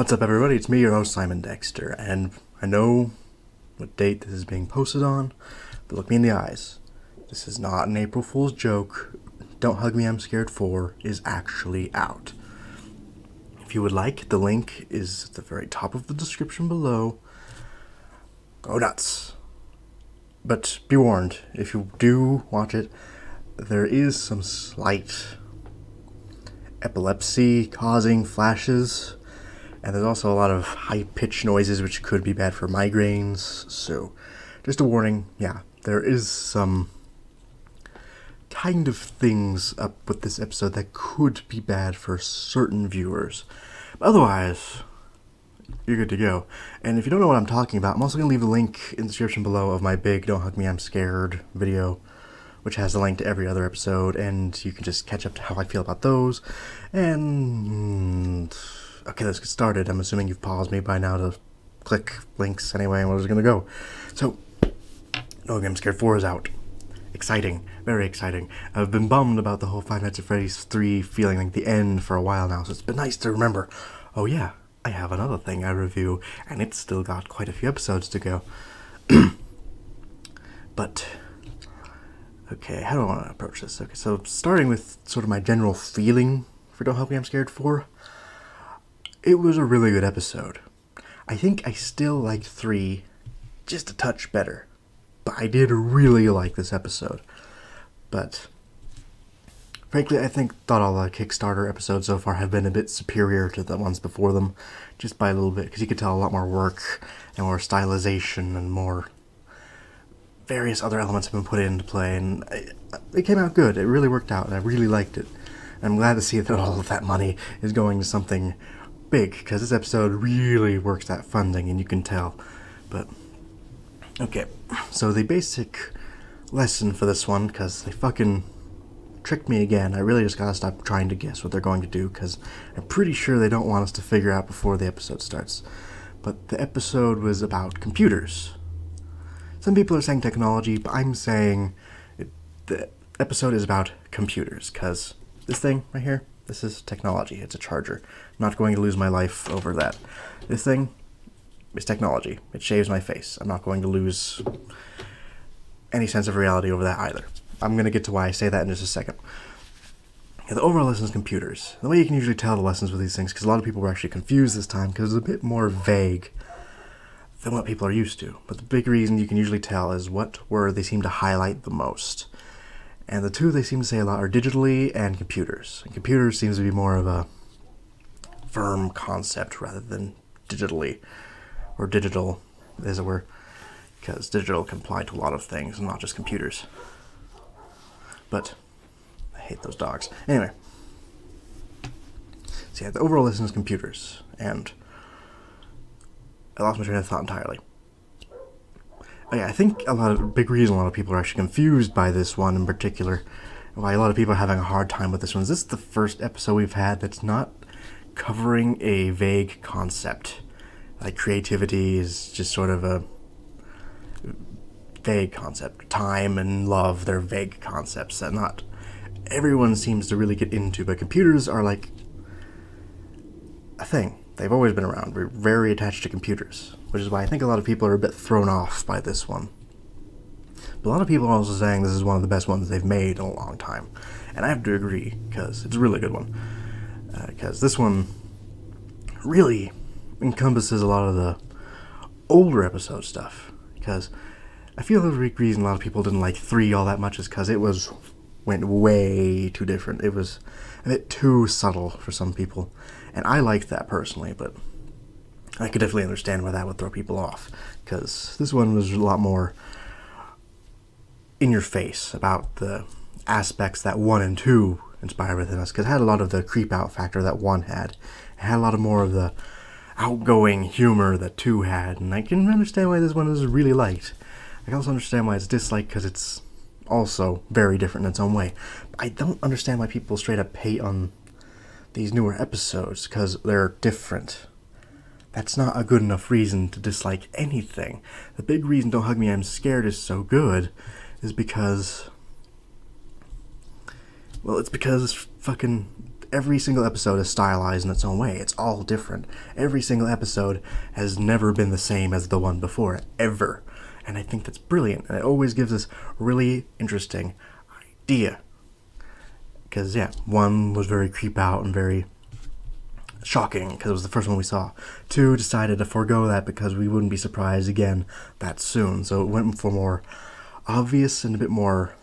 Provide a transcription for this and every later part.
What's up, everybody? It's me, your host, Simon Dexter, and I know what date this is being posted on, but look me in the eyes. This is not an April Fool's joke. Don't Hug Me, I'm Scared 4 is actually out. If you would like, the link is at the very top of the description below. Go nuts. But be warned, if you do watch it, there is some slight epilepsy-causing flashes, and there's also a lot of high-pitched noises which could be bad for migraines, so just a warning, yeah, there is some kind of things up with this episode that could be bad for certain viewers. But otherwise, you're good to go. And if you don't know what I'm talking about, I'm also going to leave a link in the description below of my big Don't Hug Me, I'm Scared video, which has a link to every other episode, and you can just catch up to how I feel about those. And okay, let's get started. I'm assuming you've paused me by now to click links anyway, and we're just gonna go. So, No Hug Me, I'm Scared 4 is out. Exciting. Very exciting. I've been bummed about the whole Five Nights at Freddy's 3 feeling like the end for a while now, so it's been nice to remember, oh yeah, I have another thing I review, and it's still got quite a few episodes to go. But okay, how do I want to approach this? Okay, so starting with sort of my general feeling for Don't Hug Me, I'm Scared 4, it was a really good episode. I think I still like 3 just a touch better, but I did really like this episode. But frankly, I thought all the Kickstarter episodes so far have been a bit superior to the ones before them, just by a little bit, because you could tell a lot more work and more stylization and more various other elements have been put into play, and it came out good. It really worked out, and I really liked it. I'm glad to see that all of that money is going to something big, because this episode really works that funding, and you can tell. But okay, so the basic lesson for this one, because they fucking tricked me again, I really just gotta stop trying to guess what they're going to do, because I'm pretty sure they don't want us to figure out before the episode starts. But the episode was about computers. Some people are saying technology, but I'm saying the episode is about computers, because this thing right here, this is technology. It's a charger. I'm not going to lose my life over that. This thing is technology. It shaves my face. I'm not going to lose any sense of reality over that either. I'm going to get to why I say that in just a second. Yeah, the overall lesson is computers. The way you can usually tell the lessons with these things, because a lot of people were actually confused this time, because it's a bit more vague than what people are used to. But the big reason you can usually tell is what word they seem to highlight the most. And the two they seem to say a lot are digitally and computers. And computers seems to be more of a firm concept rather than digitally, or digital, as it were, because digital can apply to a lot of things, and not just computers. But I hate those dogs. Anyway, so yeah, the overall lesson is computers, and I lost my train of thought entirely. Oh yeah, I think big reason a lot of people are actually confused by this one in particular, why a lot of people are having a hard time with this one, is this is the first episode we've had that's not covering a vague concept. Like creativity is just sort of a vague concept. Time and love, they're vague concepts that not everyone seems to really get into, but computers are like a thing. They've always been around. We're very attached to computers, which is why I think a lot of people are a bit thrown off by this one. But a lot of people are also saying this is one of the best ones they've made in a long time. And I have to agree, because it's a really good one. Because this one really encompasses a lot of the older episode stuff. Because I feel the reason a lot of people didn't like 3 all that much is because it went way too different. It was a bit too subtle for some people. And I liked that personally, but I could definitely understand why that would throw people off, because this one was a lot more in your face about the aspects that 1 and 2 inspire within us, because it had a lot of the creep out factor that 1 had. It had a lot of more of the outgoing humor that 2 had, and I can understand why this one is really liked. I can also understand why it's disliked, because it's also very different in its own way. But I don't understand why people straight up hate on these newer episodes, because they're different. That's not a good enough reason to dislike anything. The big reason Don't Hug Me, I'm Scared is so good is because, well, it's because fucking every single episode is stylized in its own way. It's all different. Every single episode has never been the same as the one before it, ever. And I think that's brilliant, and it always gives us really interesting idea. Because, yeah, one was very creep out and very shocking, because it was the first one we saw. 2 decided to forego that because we wouldn't be surprised again that soon. So it went for more obvious and a bit more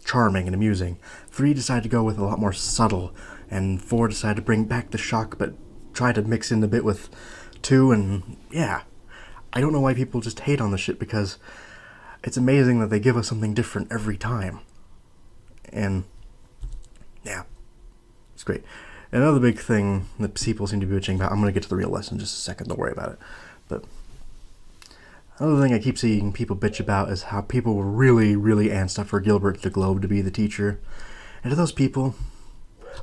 charming and amusing. 3 decided to go with a lot more subtle, and 4 decided to bring back the shock but try to mix in a bit with 2, and yeah. I don't know why people just hate on this shit, because it's amazing that they give us something different every time. And yeah, it's great. Another big thing that people seem to be bitching about, I'm going to get to the real lesson in just a second, don't worry about it. But another thing I keep seeing people bitch about is how people were really, really antsed up for Gilbert the Globe to be the teacher. And to those people,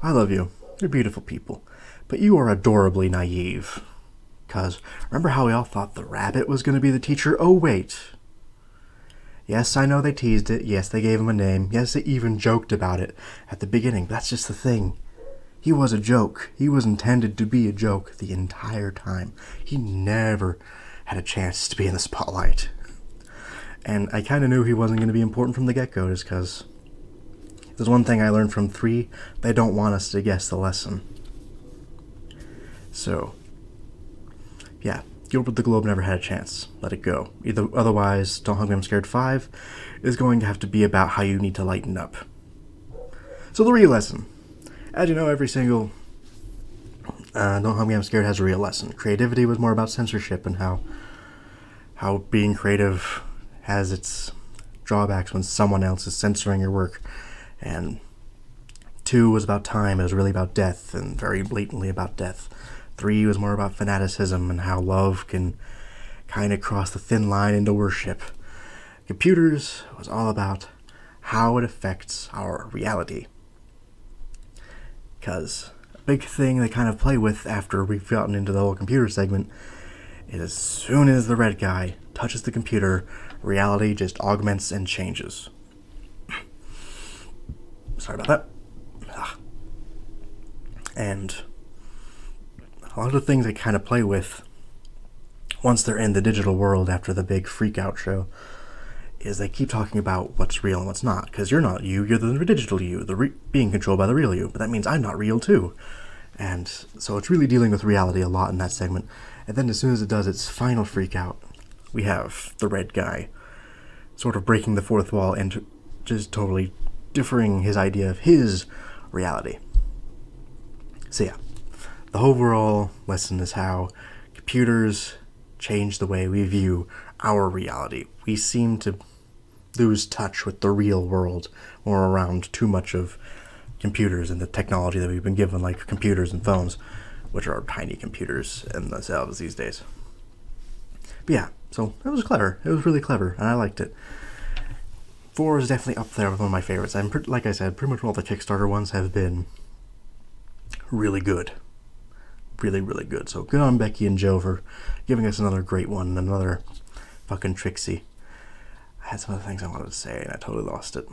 I love you. You're beautiful people. But you are adorably naive. Because remember how we all thought the rabbit was going to be the teacher? Oh, wait. Yes, I know they teased it. Yes, they gave him a name. Yes, they even joked about it at the beginning. But that's just the thing. He was a joke. He was intended to be a joke the entire time. He never had a chance to be in the spotlight. And I kind of knew he wasn't going to be important from the get-go, just because there's one thing I learned from 3, they don't want us to guess the lesson. So, yeah, Gilbert the Globe never had a chance. Let it go. Otherwise, Don't Hug Me I'm Scared 5 is going to have to be about how you need to lighten up. So the real lesson. As you know, every single Don't Hug Me I'm Scared has a real lesson. Creativity was more about censorship and how being creative has its drawbacks when someone else is censoring your work. And 2 was about time. It was really about death, and very blatantly about death. 3 was more about fanaticism and how love can kind of cross the thin line into worship. Computers was all about how it affects our reality. Because a big thing they kind of play with after we've gotten into the whole computer segment is as soon as the red guy touches the computer, reality just augments and changes. Sorry about that. And a lot of the things they kind of play with once they're in the digital world after the big freak-out show is they keep talking about what's real and what's not. Because you're not you, you're the digital you, being controlled by the real you. But that means I'm not real too. And so it's really dealing with reality a lot in that segment. And then as soon as it does its final freak-out, we have the red guy sort of breaking the fourth wall and just totally differing his idea of his reality. So yeah, the overall lesson is how computers change the way we view our reality. We seem to lose touch with the real world when we're around too much of computers and the technology that we've been given, like computers and phones, which are tiny computers in themselves these days. But yeah, so it was clever. It was really clever, and I liked it. 4 is definitely up there with one of my favorites. Like I said, pretty much all the Kickstarter ones have been really good. Really, really good. So good on Becky and Joe for giving us another great one, another fucking Trixie. I had some other things I wanted to say, and I totally lost it.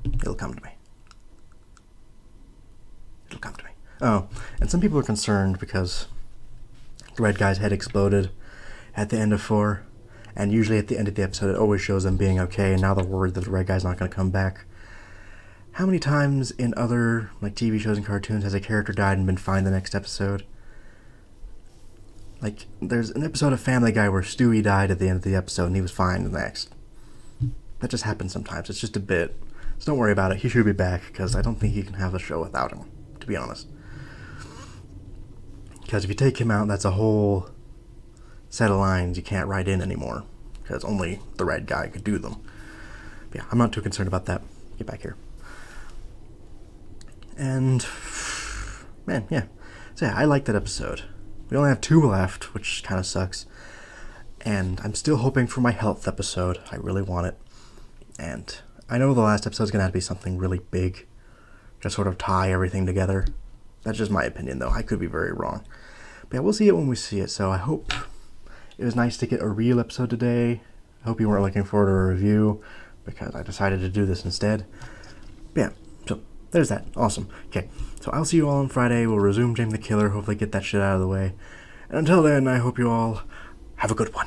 It'll come to me. It'll come to me. Oh, and some people are concerned because the red guy's head exploded at the end of 4. And usually at the end of the episode, it always shows them being okay, and now they're worried that the red guy's not going to come back. How many times in other like TV shows and cartoons has a character died and been fine the next episode? Like, there's an episode of Family Guy where Stewie died at the end of the episode, and he was fine the next. That just happens sometimes. It's just a bit. So don't worry about it. He should be back, because I don't think you can have the show without him, to be honest. Because if you take him out, that's a whole set of lines you can't write in anymore, because only the red guy could do them. But yeah, I'm not too concerned about that. Get back here. And man, yeah. So yeah, I like that episode. We only have 2 left, which kind of sucks. And I'm still hoping for my health episode. I really want it. And I know the last episode's gonna have to be something really big, just sort of tie everything together. That's just my opinion, though. I could be very wrong. But yeah, we'll see it when we see it. So I hope it was nice to get a real episode today. I hope you weren't looking forward to a review, because I decided to do this instead. But yeah, so there's that. Awesome. Okay, so I'll see you all on Friday. We'll resume James the Killer, hopefully get that shit out of the way. And until then, I hope you all have a good one.